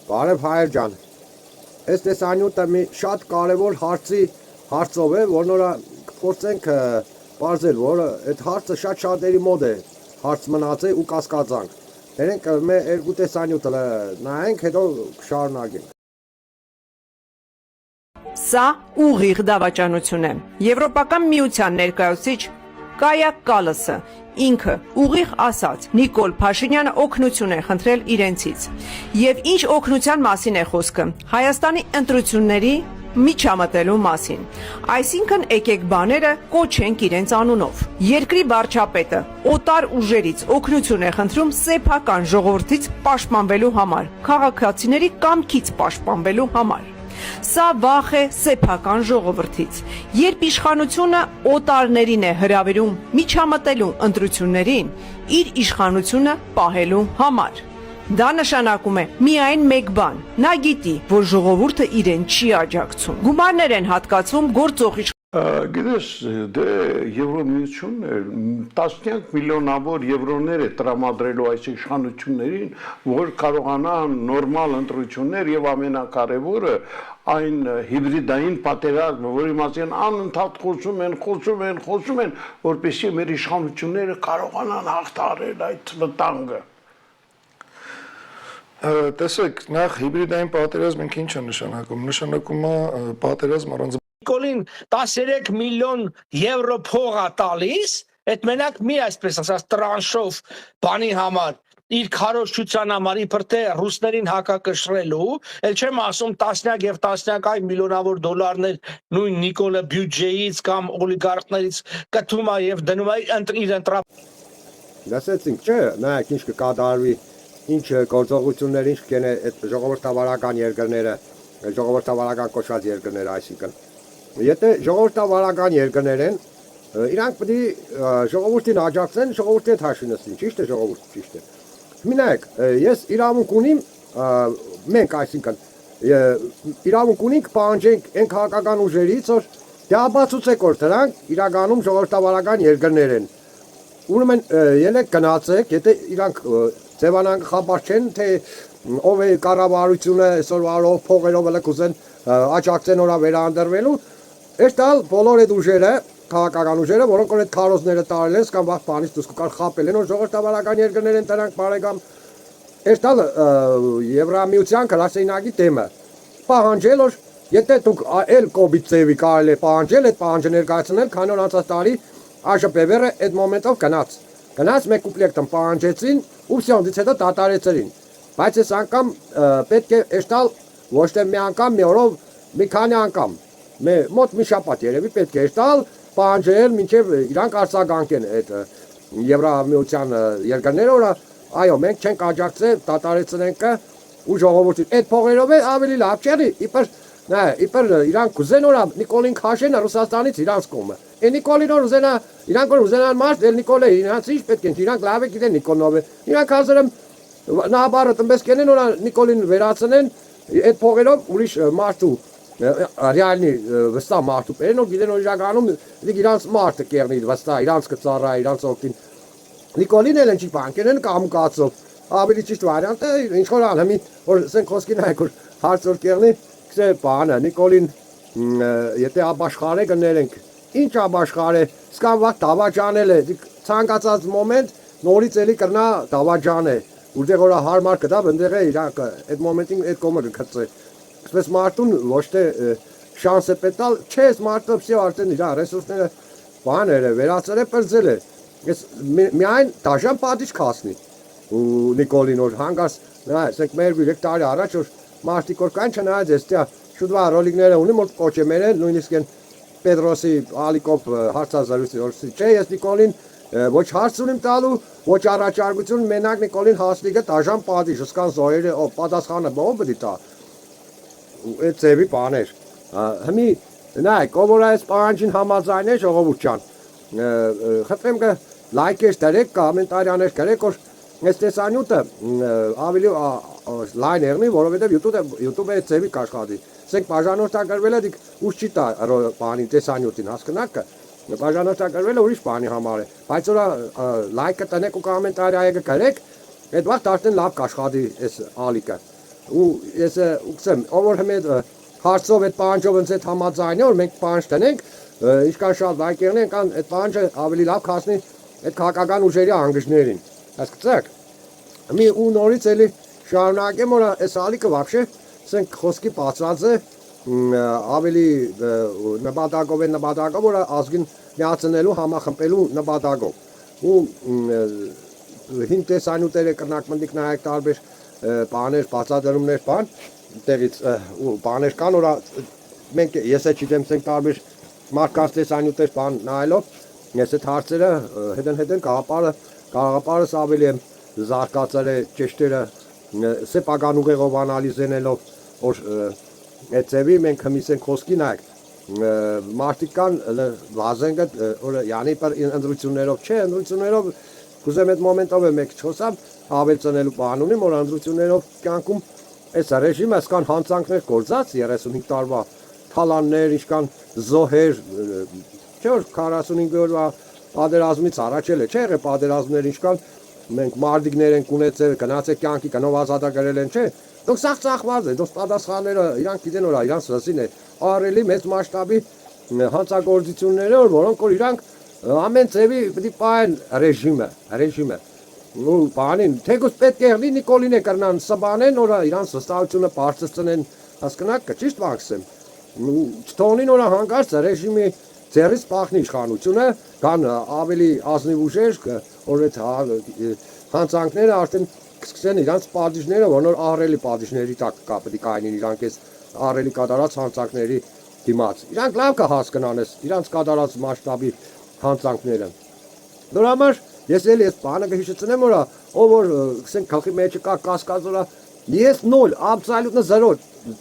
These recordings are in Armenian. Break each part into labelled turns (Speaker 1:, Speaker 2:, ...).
Speaker 1: Բարև Հայեր ջան, այս տեսանյութը մի շատ կարևոր հարցով է, որ նորա կփորձենք բարձել, որ այդ հարցը շատ շատերի մոտ է հարց մնացել ու կասկածանք։ Երենք մեր երկու տեսանյութը նայենք, հետո շարունակենք։
Speaker 2: Սա ուղիղ դավաճանություն է։ Եվրոպական միության ներկայացուցիչ Կայա Կալասը ինքը ուղիղ ասաց Նիկոլ Փաշինյանը օգնություն է խնդրել իրենցից։ Եվ ինչ օգնության մասին է խոսքը։ Հայաստանի ընտրությունների միջամտելու մասին։ Այսինքն եկեք բաները կոչենք իրենց անունով։ Երկրի վարչապետը օտար ուժերից օգնություն է խնդրում սեփական ժողովրդից պաշտպանվելու համար, քաղաքացիների կամքից պաշտպանվելու համար։ Սա վախ է սեփական ժողովրդից։ Երբ իշխանությունը օտարներին է հրավիրում միջամտելու ընտրություններին, իր իշխանությունը պահելու համար։ Դա նշանակում է միայն մեկ բան. նա գիտի, որ ժողովուրդը իրեն չի աջակցում։ Գումարներ են հատկացվում գործող
Speaker 3: Գիտես, դե Եվրոմիությունն է տասնյակ միլիոնավոր եվրոներ է տրամադրելու այս իշխանություններին, որ կարողանան նորմալ ընտրություններ եւ ամենակարևորը այն հիբրիդային պատերազմը, որի մասին անընդհատ խոսում են, որպեսզի մեր իշխանությունները կարողանան հաղթահարել այդ վտանգը։
Speaker 4: Տեսեք, նախ հիբրիդային պատերազմ ինչ է նշանակում։ Նշանակում է պատերազմ առանց
Speaker 5: Նիկոլին 13 միլիոն եվրո փող է տալիս, այդ մենակ մի այսպես ասած տրանշով բանի համար, իր քարոզչության համար, իբր թե ռուսներին հակակշռելու, ել չեմ ասում տասնյակ եւ տասնյակ այլ միլիոնավոր դոլարներ նույն Նիկոլը բյուջեից կամ օլիգարխներից կթում է եւ դնում է իր ընտրա։
Speaker 1: Լսեցինք, չէ, նայեք ինչ կկատարվի, ինչ գործողություններ, ինչ կենե այդ ժողովրդավարական երկրները, ժողովրդավարական կոչված երկրները, այսինքն Եթե ժողովրդավարական երկրներ են, իրանք պետք է ժողովրդին աջակցեն, ժողովրդի հետ հաշվի նստին, ճիշտ է ժողովուրդ, ճիշտ է։ Մինակ, ես իրավունք ունիմ, մենք այսինքն իրավունք ունենք պահանջենք այն քաղաքական ուժերից, որ դե ապացուցեք, որ դրանք իրականում ժողովրդավարական երկրներ են։ Ուրեմն ելեք գնացեք, եթե իրանք ձևանան խաբար չեն, թե ով է կառավարությունը այսօրվա փողերով կուզեն աջակցեն օրա վերանդրվելու Էստալ բոլոր այդ ուժերը, քաղաքական ուժերը, որոնք որ այդ քարոզները տարել են, կամ վաղ բանից դուրս կար խապել են, որ ժողովրդավարական երկրներ են դրանք բարեկամ։ Էստալ Եվրամիության գրասենյակի թեմը։ Պահանջել որ եթե դուք այլ կոբիցեվի կարելի է պահանջել, այդ պահանջը ներկայացնել, քանի որ անցած տարի ԱԺՊՎ-ը այդ մոմենտով գնաց մեկ կոմպլեկտ պահանջեցին ու սյոնդից հետո դատարեցրին։ Բայց այս անգամ պետք է էստալ ոչ թե մի անգամ, մի օրով, մի քանի անգամ մոտ մի շաբաթ երևի պետք է տալ պահանջել մինչև իրանք արձագանքեն այդ Եվրամիության երկրները, որ այո, մենք չենք աջակցել, դատարեցնենք ու ժողովրդին այդ փողերով է ավելի լավ չէ, իբր իրանք կուզեն որ Նիկոլին քաշեն Ռուսաստանից իրանց կողմը։ Է Նիկոլին որ ուզենա, իրանք որ ուզենան մարդ, էլ Նիկոլը իրանց ինչ պետք է, իրանք լավ է գիտեն Նիկոլնով է։ Իրանք հազարը նահաբարը տնպես կենեն որ Նիկոլին վերացնեն այդ փողերով ուրիշ մարդու Ռեալնի վստահ մարդու բերեն, որ գիտեն որ իրականում իրանց մարդը կերնի վստահ, իրանց կծառա, իրանց օգտին։ Նիկոլին էլ ինչի բանկեն են կամկացով, ավելի ճիշտ վարիանտը ինչ որ անի, որ ասենք խոսքին այ որ հարցոր կերնի, քսե բանը Նիկոլին եթե աբաշխարե կներենք, ինչ աբաշխարե, սկավա դավաճանել է, ցանկացած մոմենտ նորից էլի կրնա դավաճան է, որտեղ որ հարմար կդա, այնտեղ է իրանք այդ մոմենտին այդ կոմը կգծե Սպես մարդուն ոչ թե շանս է պետալ, չէ, այս մարդը պսի արդեն իր ռեսուրսները բաներ է, վերացել է, պրձել է։ Ես միայն դաժան պատիչ կասնի ու Նիկոլին որ հանգաս, ասենք մեր 3 տարի առաջ որ մարդիկ որ կան չնայած ես տա շուտվա ռոլիկները ունիմ որ կոչեմեր են, նույնիսկ են Պետրոսի Ալիկոպ հարցազրույցի, չէ, ես Նիկոլին ոչ հարց ունիմ տալու, ոչ առաջարկություն, մենակ Նիկոլին հասնիկը դաժան պատիչ, ըսկան զոհերը պատասխանը ով պետք է տա այդ ծևի բաներ, հմի, նայք, ով որ այս պահանջին համաձայն է ժողովուրդ ջան, խնդրեմ կը լայքեր դրեք, կոմենտարյաներ գրեք, որ այս տեսանյութը ավելի լայն եղնի, որովհետև YouTube-ը այդ ծևի կաշխատի, ասենք բաժանորդագրվել է, ուշ չի տա բանի տեսանյութին, հասկնակ բաժանորդագրվել է ուրիշ բանի համար է, բայց որ լայքը տնեք ու կոմենտարյա գրեք, այդ վաղ արդեն լավ կաշխատի այս ալիկը ու ես ուզեմ ով որ հիմա հարցով այդ պահանջով ինձ հետ համաձայնի որ մենք պահանջ տնենք ինչքան շատ վարկերն են կան այդ պահանջը ավելի լավ կհասնի այդ քաղաքական ուժերի անգժներին հասկացաք մի ու նորից էլի շարունակեմ որ այս ալիքը вообще ասենք խոսքի բացած է ավելի նպատակով է նպատակով որ ազգին միացնելու համախմբելու նպատակով ու հին տեսանյութերը կրնակմնդիկ նայեք տարբեր բաներ բացատրումներ բան տեղից ու բաներ կան որ մենք ես է չգիտեմ ասենք տարբեր մարդկանց տեսանյութեր բան նայելով ես այդ հարցերը հետն գաղափարս ավելի զարգացել է ճշտերը սեփական ուղեղով անալիզելով որ այդ ձևի մենք հմիսենք խոսքի նայեք մարդիկ կան վազենգը որ յանի પર ընդրություններով չէ ընդրություններով կուզեմ այդ մոմենտով է մեկ չոսամ ավելցնելու բան ունիմ որ ընդրություններով կյանքում այս ռեժիմը այսքան հանցանքներ գործած 35 տարվա թալաններ ինչքան զոհեր չէ որ 45 օրվա պատերազմից առաջ էլ է չէ եղել պատերազմներ ինչքան մենք մարդիկներ ենք ունեցել գնացել կյանքի կնով ազատագրել են չէ դուք սաղ ծախված եք դուք պատասխանները իրանք գիտեն որ իրանք սրասին է արելի մեծ մասշտաբի հանցագործությունները որոնք որ իրանք ամեն ձևի պիտի պահեն ռեժիմը ու բանին թեկուզ պետք է լինի Նիկոլինը կրնան սբանեն որ իրանք վստահությունը բարձրացնեն հասկանաք ճիշտ բացեմ ու չթողնին որ հանկարծ ռեժիմի ձեռից փախնի իշխանությունը կան ավելի ազնիվ ուժեր որ այդ հանցանքները արդեն սկսեն իրանք պատիժները որ ահռելի պատիժների տակ կա պետք է կայնին իրանք այս ահռելի կատարած հանցանքների դիմաց իրանք լավ կհասկանան իրանք կատարած մասշտաբի հանցանքները դրա համար ես էլի այս բանը կհիշեցնեմ որ ով որ ասենք գլխի մեջը կա կասկած որ ես 0 абсолютно 0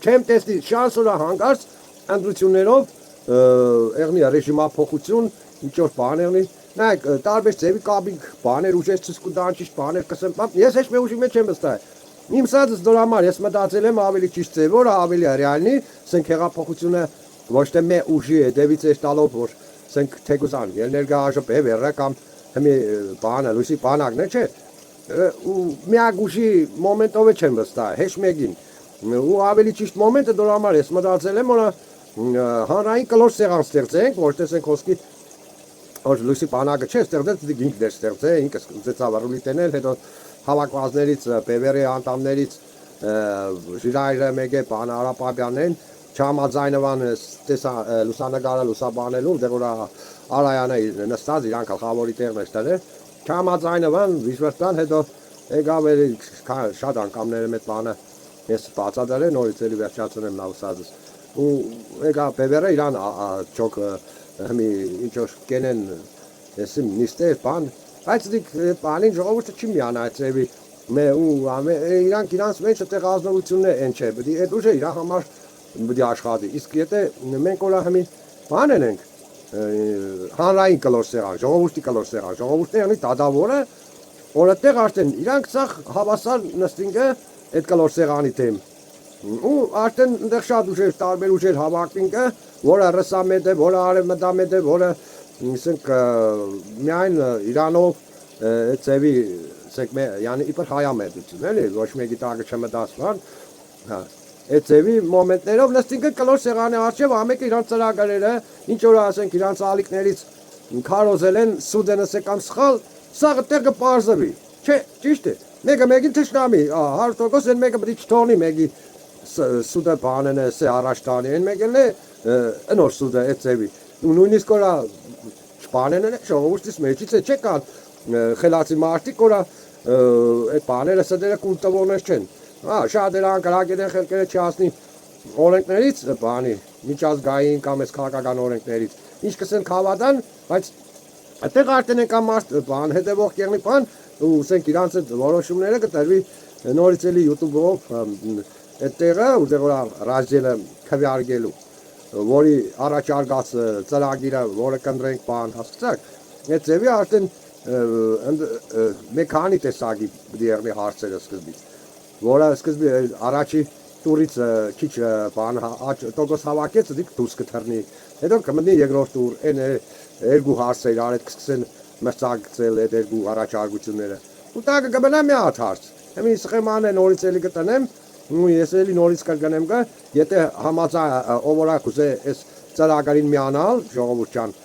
Speaker 1: չեմ տեսնի շանս որ հանկարծ ընդրություններով եղնի ռեժիմափոխություն ինչ որ բաներնի նայեք տարբեր ձևի կաբիկ բաներ ուժեր ցույց կտան ճիշտ բաներ կսեմ ես հեչ մի ուժի մեջ չեմ վստահ իմ սածս դրա համար ես մտածել եմ ավելի ճիշտ ձև որ ավելի ռեալնի ասենք հեղափոխությունը ոչ թե մե ուժի է դեպից է տալով որ ասենք թեկուզան ներկա ԱԺՊ վերա կամ հիմի բանը լույսի բանակն է չէ ու միակ ուժի մոմենտով չեմ վստահ հեչ մեկին ու ավելի ճիշտ մոմենտը դրա համար ես մտածել եմ որ հանրային կլոր սեղան ստեղծենք որ տեսենք խոսքի որ լույսի բանակը չէ ստեղծեց ինքն է ստեղծել ինքը սկսեց ավարուլի տենել հետո հավաքվածներից ՊՎՌ անդամներից ժիրայրը մեկ է բան Արապաբյանն չհամաձայնվան լուսանկարը լուսաբանելու դեռ որ Արայանը նստած իրանք գլխավորի տեղն է ստել չհամաձայնվան վիճվան հետո եկավ շատ անգամները մեծ բանը ես բացատրել նորից էլի վերջացնեմ լավ սազս ու եկա ՊՎՌ իրան ճոք հիմի ինչ որ կենեն էսի նիստեր բան բայց դիք բանին ժողովուրդը չի միանա ծեվի մե ու իրանք մեջ այդտեղ ազնվություններ են չէ բդի այդ ուժը իր համար բդի աշխատի իսկ եթե մենք օրա հիմի բան ենք հանրային կլոր սեղան ժողովրդի կլոր սեղան ժողովուրդների դադավորը որ այդտեղ արդեն իրանք ցախ հավասար նստինգը այդ կլոր սեղանի դեմ ու արդեն այնտեղ շատ ուժեր տարբեր ուժեր հավաքինքը որը ռսամետ է որը արևմտամետ է որը ասենք միայն իրանով ծեվի ասենք yani իբր հայամետություն էլի ոչ մեկի տակը չմտածվան հա այդ ծեվի մոմենտներով նստինքը կլոր սեղանի արչև ամեկը իրանց ծրագրերը ինչ որ ասենք իրանց ալիքներից քարոզել են սուդենսը կամ սխալ սա տեղը պարզվի չէ ճիշտ է մեկը մեկին թշնամի 100% են մեկը պետք է չթողնի մեկի սուդը բանն է սե առաջ տանի են մեկն է նոր սուդը այդ ծեվի նույնիսկ օրա բանեն են ժողովրդից մեջից է չէ կան խելացի մարդիկ օրա այդ բաները սդերը կուլտվորներ չեն շատ դրանք կրակետեն խելքերը չհասնի օրենքներից բանի միջազգային կամ այս քաղաքական օրենքներից ինչ կսեն հավատան բայց այդտեղ արդեն են կամ մարդ բան հետևող կեղնի բան ու ասենք իրանց այդ որոշումները կտրվի նորից էլի YouTube-ով այդտեղը ուտեղ որ ռազելը քվյարկելու որի առաջարկած ծրագիրը որը կընտրենք բան հասկացաք այդ ձևի արդեն մեքանի տեսակի դերնի հարցերը սկզբից որը սկզբի առաջի տուրից քիչ բան տոկոս հավաքեց դիք դուրս կթռնի հետո կմտնի երկրորդ տուր այն երկու հարցեր արդ կսկսեն մրցակցել այդ երկու առաջարկությունները ու դա կգնա մի հատ հարց հիմա սխեման է նորից էլի կտնեմ ու ես էլի նորից կրկնեմ կա, եթե համաձա ով որ կուզե այս ծրագրին միանալ, ժողովուրդ ջան,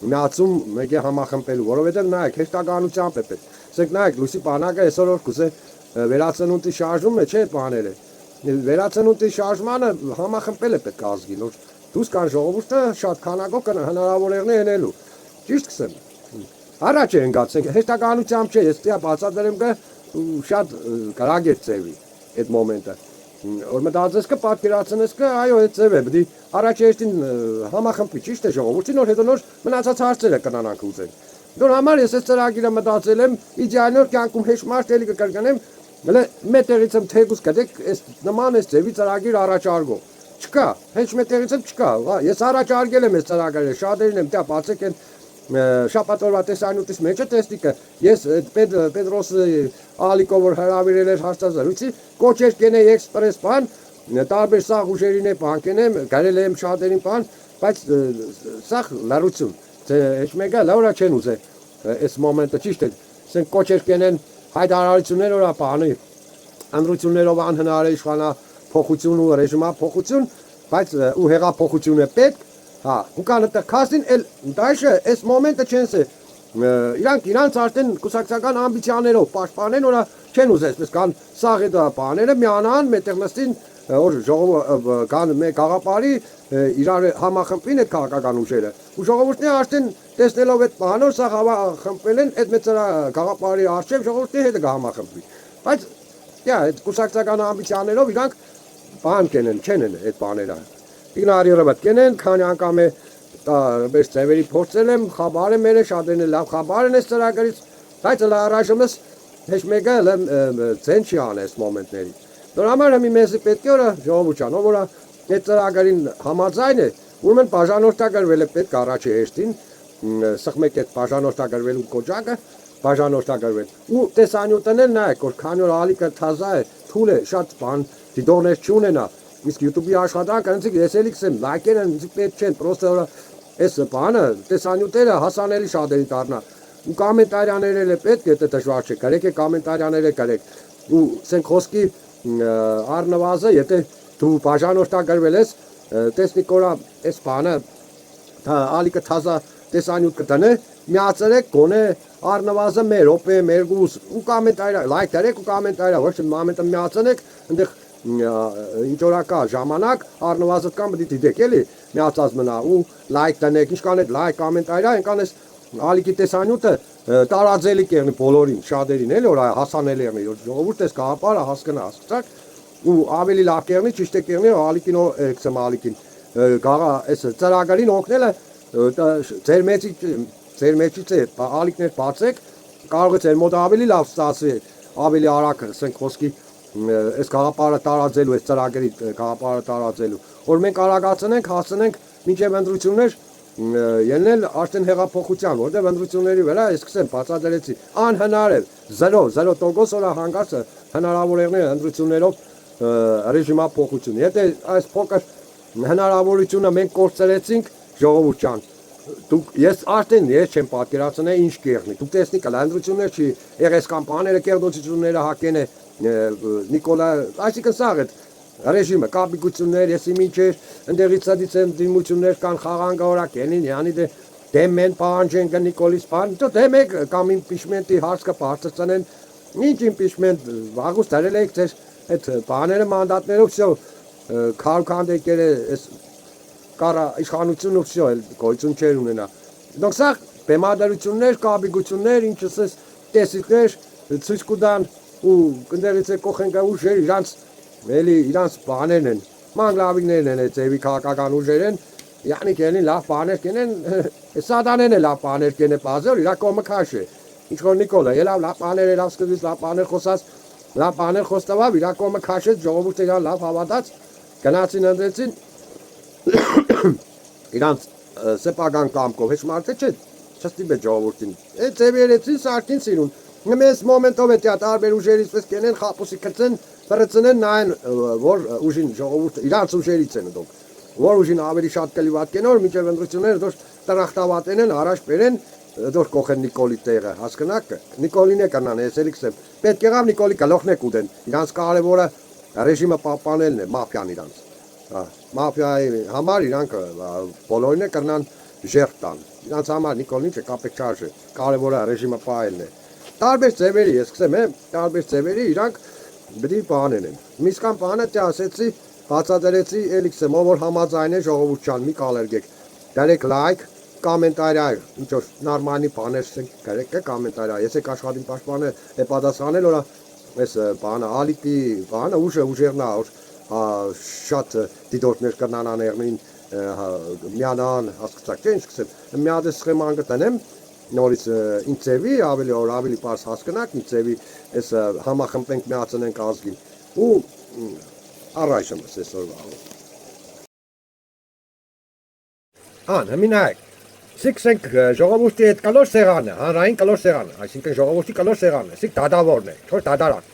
Speaker 1: միացում մեկը համախմբելու, որովհետև նայեք, հեշտականությամբ է պետք։ Ասենք նայեք, լույսի բանակը այսօր որ կուզե վերացնուտի շարժումը չէ բաները։ Վերացնուտի շարժմանը համախմբել է պետք ազգին, որ դուս կան ժողովուրդը շատ քանակով կան հնարավոր եղնի հենելու։ Ճիշտ կսեմ։ Առաջ են գացենք, հեշտականությամբ չէ, ես դիա բացատրեմ կա շատ կարագ է ծևի այդ մոմենտը։ Որ մտածես կա պատկերացնես կա, այո, այդ ծև է, բդի առաջ երթին համախմբի, ճիշտ է ժողովրդին, որ հետո նոր մնացած հարցերը կնանանք ուզեն։ Դու համար ես այս ծրագիրը մտածել եմ, իդեալնոր կյանքում հեշտ մարդ էլի կկրկնեմ, հələ մետերից եմ թեգուս կդեք, այս նման այս ծևի ծրագիր առաջարկող։ Չկա, հենց մետերից եմ չկա, ես առաջարկել եմ այս ծրագիրը, շատերին եմ դա բացեք են շաբաթօրվա տեսանյութից մեջը տեսնիկը, ես Պետրոս Ալիկով որ հրավիրել էր հարցազրույցի, կոչեր կենե էքսպրես բան, տարբեր սաղ ուժերին է բան կենեմ, գարել եմ շատերին բան, բայց սաղ լարություն, հեչ մեկը լավրա չեն ուզե, այս մոմենտը ճիշտ է, սենք կոչեր կենեն հայտարարություններ որա բանի, ընդրություններով անհնար է իշխանա փոխություն ու ռեժիմա փոխություն, բայց ու հեղափոխություն է պետք, հա, ու կանը տղքասին էլ դայշը այս մոմենտը չենս է, իրանք արդեն կուսակցական ամբիցիաներով պաշտպանեն, որա չեն ուզես, պես կան սաղ է դա բաները միանան, մետեղ նստին, որ ժողով կան մեկ աղապարի, իրար համախմպին այդ քաղաքական ուժերը, ու ժողովուրդները արդեն տեսնելով այդ բանոր սաղ համախմպել են, այդ մեծ գաղապարի արջև ժողովուրդների հետը կհամախմպի, բայց այդ կուսակցական ամբիցիաներով իրանք բան կենեն, չեն են այդ բաները Իգնարիորը բատ կենեն, քանի անգամ է բես ծևերի փորձել եմ, խաբար եմ մերը, շատերն է լավ խաբար են այս ծրագրից, բայց հլա առայժմս հեչ մեկը ձեն չի ան այս մոմենտների։ Դոր համար հմի մեզի պետք է որա ժողովուրդ ջան, ով որա այդ ծրագրին համաձայն է, ուրեմն բաժանորդագրվել է պետք առաջ հեշտին, սխմեք այդ բաժանորդագրվելու կոճակը, բաժանորդագրվել։ Ու տեսանյութն էլ նայեք, որ քանի որ ալիքը թազա է, թուլ է, շատ բան դիտողներ չունենա, իսկ YouTube-ի աշխատանքը ինձ ես էլիքս եմ, լայքերը ինձ պետք չեն, պրոստը այս բանը, տեսանյութերը հասանելի շատերի դառնա։ Ու կոմենտարիաները էլ պետք է դա դժվար չէ, գրեք կոմենտարիաները գրեք։ Ու սենք խոսքի առնվազը, եթե դու բաժանորդագրվել ես, տեսնիկ որա այս բանը ալիքը թազա տեսանյութ կտնե, միացրեք գոնե առնվազը մեր րոպե, մեր գուս ու կոմենտարիա, լայք դրեք ու կոմենտարիա, ոչ թե մամենտը միացնեք, այնտեղ ինտորակա ժամանակ առնվազն կամ դիտի դեք էլի միացած մնա ու լայք տնեք, ինչքան այդ լայք կոմենտարիա, այնքան էս ալիքի տեսանյութը տարածելի կերնի բոլորին, շատերին էլի որ հասանելի եղնի, որ ժողովուրդը այս գաղափարը հասկանա, հասկացաք, ու ավելի լավ կերնի, ճիշտ է կերնի, ալիքին էքսեմ ալիքին գաղա այս ծրագրին օգնելը ձեր մեջից է ալիքներ բացեք, կարող է ձեր մոտ ավելի լավ ստացվի, ավելի արագ ասենք խոսքի այս գաղափարը տարածելու, այս ծրագրի գաղափարը տարածելու, որ մենք արագացնենք, հասնենք մինչև ընտրություններ ելնել արդեն հեղափոխության, որտեղ ընտրությունների վրա սկսեմ բացատրեցի, անհնար է, 0% որա հանգարցը հնարավոր եղներ ընտրություններով ռեժիմա փոխություն։ Եթե այս փոքր հնարավորությունը մենք կորցրեցինք, ժողովուրդ ջան, ես արդեն ես չեմ պատկերացնել ինչ կեղնի։ Դուք տեսնիք ընտրություններ չի եղես կամ բաները կերդոցությունները հակեն է Նիկոլա, այսինքն սաղ այդ ռեժիմը, կապիկություններ, եսի մինչեր, ընդեղից սադից են դիմություններ կան խաղանգավորակ ենին, յանի դեմ են պահանջեն կը Նիկոլիս պահան, դեմ եք կամ իմպիչմենտի հարց կը պարծծնեն, ինչ իմպիչմենտ, վաղուց դարել եք ձեր այդ պահաները մանդատներով վсё, քարքանդեկեր է կարա իշխանությունը վсё, գոյություն չեր ունենա։ Դոնք սաղ բեմադրություններ, կապիկություններ, ինչս էս տեսիկներ, ցույց կտան ու կնդերից է կողեն ուժեր իրանց էլի իրանց բաներն են, մանգլավիկներն են, ծևի քաղաքական ուժեր են, յանի կենին լավ բաներ կենեն, սադանեն է լավ բաներ կենե պազոր, իրա կոմը քաշ է, ինչ որ Նիկոլա, լավ բաներ է, լավ սկզբից լավ բաներ խոսած, լավ բաներ խոստավավ, իրա կոմը քաշեց, ժողովուրդը իրան լավ հավատաց, գնացին ընդրեցին, իրանց սեփական կամքով, հեչ մարդը չէ, չստիպե ժողովուրդին, այդ ծևերեցին սարքին սիրուն, մեզ մոմենտով է տարբեր ուժերից պես կենեն խապուսի կծեն, բրծնեն նայն, որ ուժին ժողովուրդը, իրանց ուժերից են դոք, որ ուժին ավելի շատ կլիվատ կեն, որ միջև ընդրությունները դոր տրախտավատեն են, առաջ բերեն, դոր կողեն Նիկոլի տեղը, հասկնակ, Նիկոլին է կնան, ես էլիքս եմ, պետք եղավ Նիկոլի կլոխնեք ուդեն, իրանց կարևորը ռեժիմը պահպանելն է մաֆիան իրանց։ Մաֆիայի համար իրանք բոլորին է կրնան ժերտ տան։ Իրանց համար Նիկոլ ինչը կապեք չարժե, կարևորը ռեժիմը պահելն է։ Տարբեր ձևերի, ես կսեմ, տարբեր ձևերի իրանք բդի պահանեն են։ Միսկան պահանը թե ասեցի, բացատրեցի, էլի կսեմ, ով որ համաձայն է ժողովրդյան մի կալերգեք։ Դարեք լայք, կոմենտարիա, ինչ որ նորմալի բաներ գրեք, կոմենտարիա։ Ես եք աշխատին պաշտպանը է պատասխանել, որա այս բանը ալիպի բանը ուժերնա շատ դիտորդներ կնան աներնին միանան հասկացակ չէ ինչ կսեմ մի հատ սխեման գտնեմ նորից ինձ ծևի ավելի պարզ հասկանաք ինձ ծևի այս համախմբենք միացնենք ազգին ու առայժմ այսօրվա նմինակ Սիքսենք ժողովրդի հետ կլոր սեղանը, հանրային կլոր սեղանը, այսինքն ժողովրդի կլոր սեղանը, սիկ դադավորն է, թոր դադարան։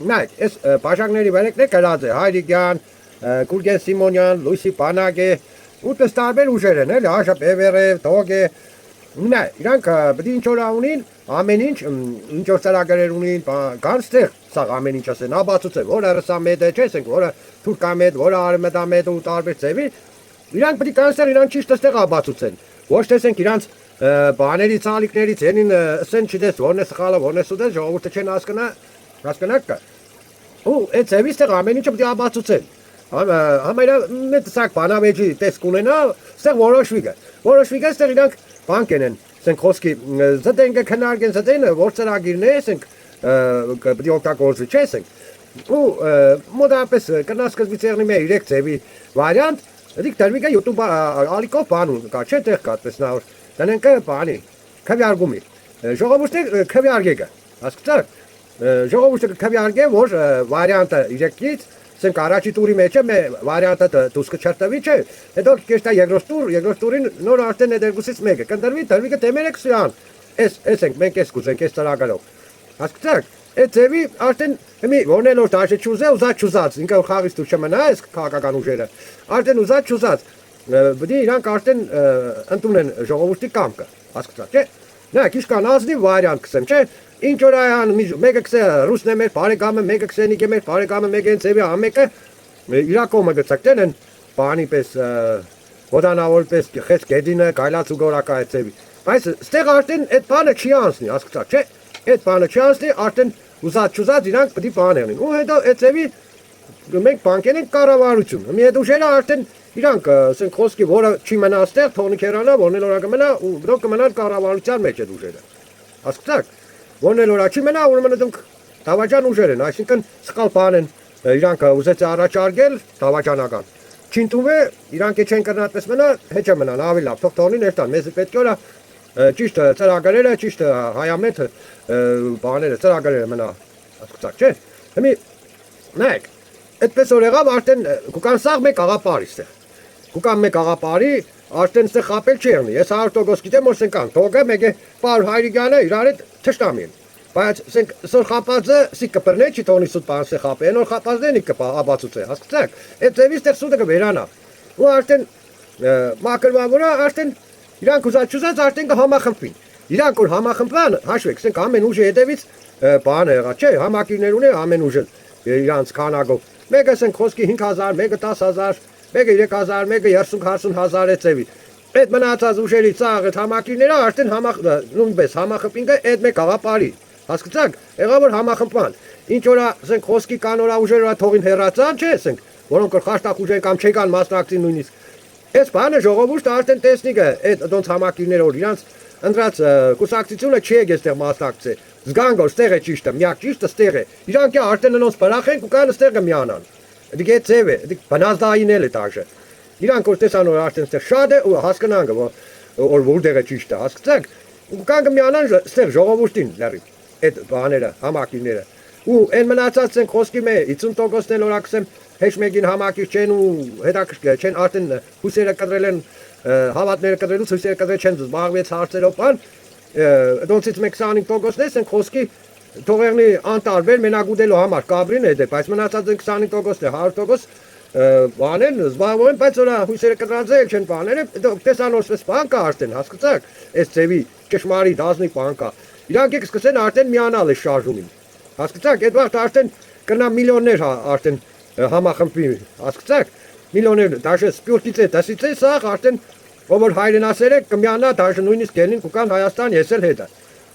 Speaker 1: Նայք, այս բաժակների վերեկն է կրած է Հայրիկյան, Գուրգեն Սիմոնյան, Լույսի Պանագե, ուտես տարբեր ուժեր են, էլի Աշա Բևերև, Տոգե։ Նայք, իրանք բդի ինչ-որ ունին, ամեն ինչ-որ ծրագրեր ունին, գանստեղ սաղ ամեն ինչ ասեն, աբացուցեն, որը ռսամետ է, չեսենք, որը թուրկամետ, որը արմետամետ ու տարբեր ձևի, իրանք բդի գանստեղ իրան ճիշտ ստեղ աբացուցեն։ Ոչ տեսենք իրանց բաներից, ալիքներից, ենին ասեն չդես, որն է սխալը, որն է սուդես, ժողովուրդը չեն հասկանակ կա։ Ու այդ ձևից տեղ ամեն ինչը պիտի աբացուցեն։ Համայրա մեծ սակ բանավեջի տեսք ունենա, ստեղ որոշվի կա, ստեղ իրանք բան կենեն, ասենք խոսքի զդենգը քննարկեն, զդենը որ ծրագիրն է, ասենք պիտի օգտագործվի, չէ, ասենք։ Ու մոտավորապես կնասկզվից եղնի մեր 3 ձևի վարիանտ Դիք դերմիկը YouTube ալիկով բանուն կա, չէ տեղ կա, այդպես նա որ դնենք բանի, քվյարգումի։ Ժողովուրդը քվյարգեգը, հասկացաք։ Ժողովուրդը քվյարգե, որ վարիանտը 3-ից, ասենք առաջի տուրի մեջ է վարիանտը դուսկը չրտվի, չէ։ Հետո կեստա երկրորդ տուրին նոր արդեն է դերգուսից մեկը։ Կնդրվի դերմիկը դեմերեք սյան։ Էս ենք մենք էս կուզենք էս ծրագրով։ Հասկացաք։ Այդ ձևի արդեն մի որնելով դաշը չուզե ուզած չուզած ինքը խաղից դուրս չմնա այս քաղաքական ուժերը արդեն ուզած չուզած բդի իրանք արդեն ընդունեն ժողովրդի կամքը հասկացա չէ նա քիշկան ազնի վարիանտ կսեմ չէ ինչ որ այն մեկը կսե ռուսն է մեր բարեկամը մեկը կսենիկ է մեր բարեկամը մեկը են ձևի ամեկը իրակոմը գցակտեն են բանի պես ոդանավոր պես խես գեդինը գայլած ու գորակա այդ ձևի բայց ստեղ արդեն այդ բանը չի անցնի հասկացա չէ այդ բանը չի անցնի արդեն ուզած իրանք պետք է բաներին ու հետո այդ ձևի մենք բանկեն ենք կառավարություն մի այդ ուժերը արդեն իրանք ասենք խոսքի որը չի մնա այստեղ թոնիկերանա որն էլ օրա կմնա ու դուք կմնան կառավարության մեջ այդ ուժերը հասկացաք որն էլ օրա չի մնա ուրեմն դուք դավաճան ուժեր են այսինքն սխալ բան են իրանք ուզեց առաջարկել դավաճանական չինտուվե իրանք չեն կրնատես մնա հեչը մնան ավելի լավ թող թողնին էստան մեզ պետք է օրա ճիշտ ծրագրերը ճիշտ հայամետ բաները ծրագրերը մնա հասկացաք չէ հիմի նայեք այդպես որ եղավ արդեն կուկան սաղ մեկ աղապարի ստեղ կուկան մեկ աղապարի արդեն ստեղ խապել չի եղնի ես 100% գիտեմ որ սենքան թողը մեկ է պար հայրիկյանը իրար հետ թշտամի են բայց սենք սոր խապածը սի կպրնե չի թողնի սուտ պան ստեղ խապե նոր խապածն է աբացուցե հասկացաք այդ ձևից ստեղ սուտը կվերանա ու արդեն մակրվավորը արդեն իրանք ուզած արդեն կհամախմբվին իրանք որ համախմբան հաշվեք սենք ամեն ուժի հետևից բան եղա չէ համակիրներ ունի ամեն ուժը իրանց քանակով մեկը սենք խոսքի 5000 մեկը 10000 մեկը 3000 մեկը 30-40000 է ծևի այդ մնացած ուժերի ծաղ այդ համակիրները արդեն նույնպես համախմբին կա այդ մեկ աղապարի հասկացաք եղա որ համախմբան ինչ որա սենք խոսքի կանորա ուժերը թողին հեռացան չէ սենք որոնք խաշտակ ուժեր կամ չեկան մասնակցին նույնիսկ այս բանը ժողովուրդը արդեն տեսնիկը այդ դոնց համակիրները որ իրանց ընդրած կուսակցությունը չի եկել այստեղ մասնակցե զգան որ ստեղ է ճիշտը միակ ճիշտը ստեղ է իրանք արդեն նրանց բրախեն ու կան ստեղը միանան դիք է ծև է դիք բնազդային էլ է տաշը իրանք որ տեսան որ արդեն ստեղ շատ է ու հասկանան որ որտեղ է ճիշտը հասկացաք ու կան միանան ստեղ ժողովուրդին լրի այդ բաները համակիրները ու այն մնացած են խոսքի մե 50%-ն էլ օրակսեմ հեչ մեկին համակիր չեն ու հետաքրքիր չեն արդեն հուսերը կտրել են հավատները կտրելուց հուսերը կտրել չեն զբաղվեց հարցերով բան դոնցից մեկ 25%-ն են խոսքի թողերնի անտարբեր մենակուդելու համար կաբրին է դե բայց մնացած են 25%-ն է 100% բանեն զբաղվում են բայց օրա հուսերը կտրած չեն բաները տեսանորսպես բան կա արդեն հասկացաք այս ձևի ճշմարիտ ազնիվ բան կա իրանք սկսեն արդեն միանալ է շարժումին հասկացաք այդ վաղ արդեն կնա միլիոններ արդեն համախմբի, հասկացաք, միլիոներ դաշը սպյուրտից է, դասից է, սա արդեն ով որ հայրենասեր է կմիանա դաշը նույնիսկ ելին կուկան Հայաստան եսել հետը։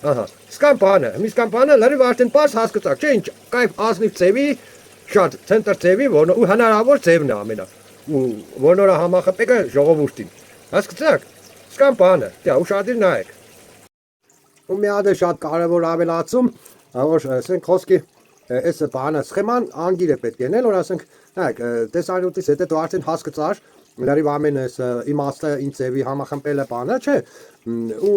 Speaker 1: Ահա, սկան բանը, միսկան բանը լրիվ արդեն պարզ հասկացաք, չէ ինչ, կայվ ազնիվ ծևի, շատ ցենտր ծևի, որ ու հնարավոր ծևն է ամենա։ Ու որնորը համախմբեկը ժողովուրդին։ Հասկացաք, սկան բանը, դե ուշադիր նայեք։ Ու մի հատ շատ կարևոր ավելացում, որ ասենք խոսքի այս բանը սխեման անգիր է պետք ենել, որ ասենք, նայեք, տեսանյութից հետո դու արդեն հասկացար, լրիվ ամեն այս իմաստը ինձ ծևի համախմբելը բանը, չէ։ Ու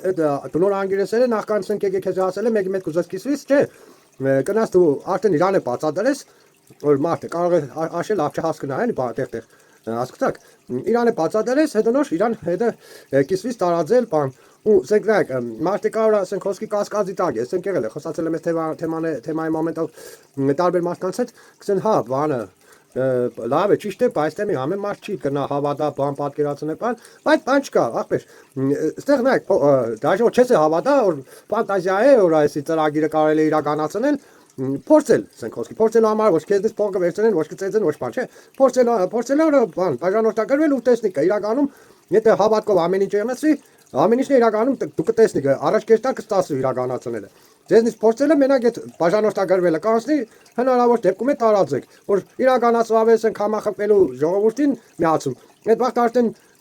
Speaker 1: այդ դնոր անգիրեսերը նախքան ասենք եկեք քեզ ասել եմ, մեկի մեկ կուզես կիսվից, չէ։ Կնաս դու արդեն իրան է բացատրես, որ մարդը կարող է աշել լավ չհասկնա, էլի տեղ-տեղ, հասկացաք։ Իրան է բացատրես, հետո նոր իրան հետը կիսվից տարածել բան։ Ու ասենք նայեք, մարդը կարող է ասենք խոսքի կասկածի տակ է, ասենք եղել է, խոսացել եմ այս թեմայի մոմենտով տարբեր մարդկանց հետ, կսեն հա, բանը լավ է, ճիշտ է, բայց դե մի ամեն մարդ չի կնա հավատա, բան պատկերացնել, բայց բան չկա, ախպեր։ Այստեղ նայեք, դաժե որ չես հավատա, որ ֆանտազիա է, որ այսի ծրագիրը կարելի է իրականացնել, փորձել, ասենք խոսքի, փորձելու համար ոչ քեզնից փողը վերցնեն, ոչ կծեծեն, ոչ բան, չէ։ Փորձել բան, բաժանորդագրվել ու տեսնի կա իրականում, եթե հավատքով ամեն ինչ եղնեցի, ամեն ինչն է իրականում դու կտեսնի, առաջ կերտա կստացվի իրականացնելը։ Ձեզնից փորձելը մենակ այդ բաժանորդագրվելը կանցնի հնարավոր դեպքում է տարածեք, որ իրականացվավես են համախմբելու ժողովրդին միացում։ Այդ վաղ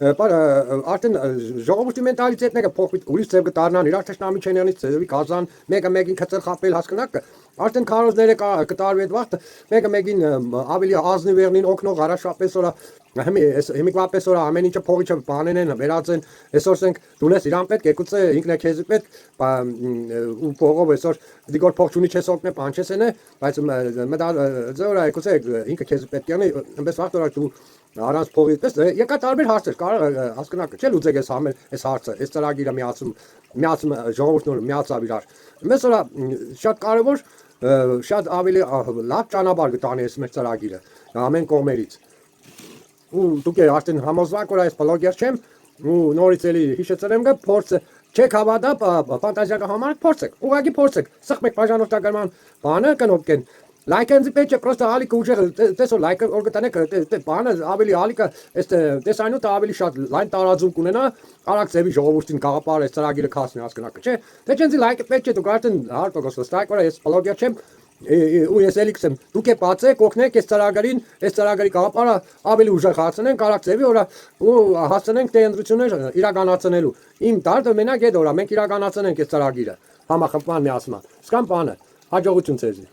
Speaker 1: արդեն ժողովրդի մենտալիտետները փոխվի, ուրիշ ձև կդառնան, իրար թշնամի չենյանից ձևի կազան, մեկը մեկին քծել խապել հասկնակ, արդեն քարոզները կտարվի այդ վաղ, մեկը մեկին ավելի ազնիվ եղնին օգնող առաջապես օրա հիմիկվապես օրա ամեն ինչը փողիչը բանեն են վերածեն, այսօր ասենք դունես իրան պետք եկուցե ինքն է քեզի պետք ու փողով այսօր դիգոր փող չունի չես օգնե բան չես ենե, բայց մտա ձեորա եկուցե ինքը քեզի պետք յանի այնպես վաղ օրա դու առանց փողի պես եկա տարբեր հարցեր կարող հասկնակ չէ լուծեք այս հարցը այս ծրագիրը միացում ժողովուրդն միացավ իրար մեզ օրա շատ կարևոր շատ ավելի լավ ճանապարհ կտանի այս մեր ծրագիրը ամեն կողմերից ու դուք արդեն համոզվակ որ այս բլոգեր չեմ ու նորից էլի հիշեցրեմ կը փորձը չեք հավատա ֆանտազիական համար փորձեք ուղղակի փորձեք սխմեք բաժանորդագրման բանը կնոպկեն լայքենզի պետք է պրոստը ալիքը ուժեղ տեսո լայքը օրգտանեք բանը ավելի ալիքը այս տեսանյութը ավելի շատ լայն տարածում կունենա արագ ձևի ժողովրդին գաղափար այս ծրագիրը քասնի հասկնակը չէ դե չենզի լայքը պետք է դուք արդեն 100% վստահ որ այս բլոգեր չեմ ու ես էլի կսեմ դուք է բացեք օգնեք այս ծրագրի գաղափարը ավելի ուժեղացնենք արագ ձևի օրա ու հասցնենք տենդրություններ իրականացնելու իմ դարձը մենակ այդ օրա մենք իրականացնենք այս ծրագիրը համախմբման միացման սկան բանը հաջողություն ձեզի